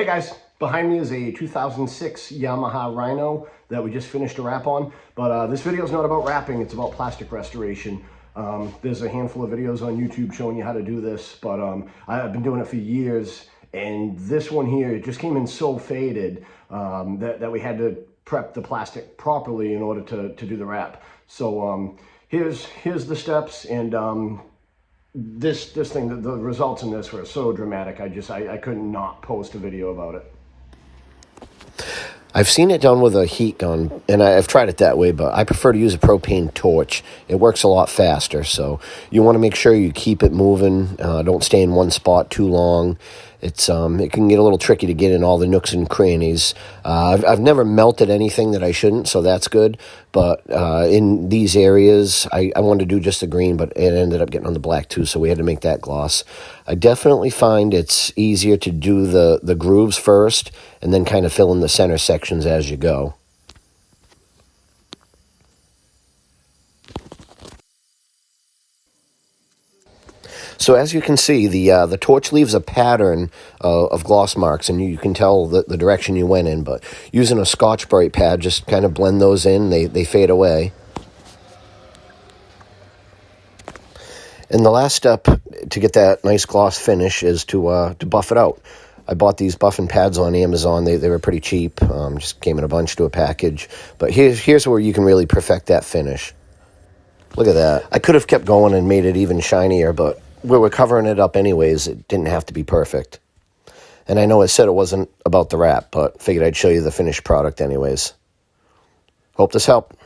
Hey guys, behind me is a 2006 Yamaha Rhino that we just finished a wrap on, but this video is not about wrapping, it's about plastic restoration. There's a handful of videos on YouTube showing you how to do this, but I've been doing it for years, and this one here, it just came in so faded that we had to prep the plastic properly in order to do the wrap. So here's the steps, and this thing, the results in this were so dramatic. I couldn't not post a video about it. I've seen it done with a heat gun, and I've tried it that way, but I prefer to use a propane torch. It works a lot faster, so you want to make sure you keep it moving. Don't stay in one spot too long. It can get a little tricky to get in all the nooks and crannies. I've never melted anything that I shouldn't, so that's good. But in these areas, I wanted to do just the green, but it ended up getting on the black too, so we had to make that gloss. I definitely find it's easier to do the grooves first and then kind of fill in the center sections as you go. So as you can see, the torch leaves a pattern of gloss marks, and you can tell the direction you went in. But using a Scotch-Brite pad, just kind of blend those in. They fade away. And the last step to get that nice gloss finish is to buff it out. I bought these buffing pads on Amazon. They were pretty cheap. Just came in a bunch to a package. But here's where you can really perfect that finish. Look at that. I could have kept going and made it even shinier, but we were covering it up anyways. It didn't have to be perfect. And I know I said it wasn't about the wrap, but figured I'd show you the finished product anyways. Hope this helped.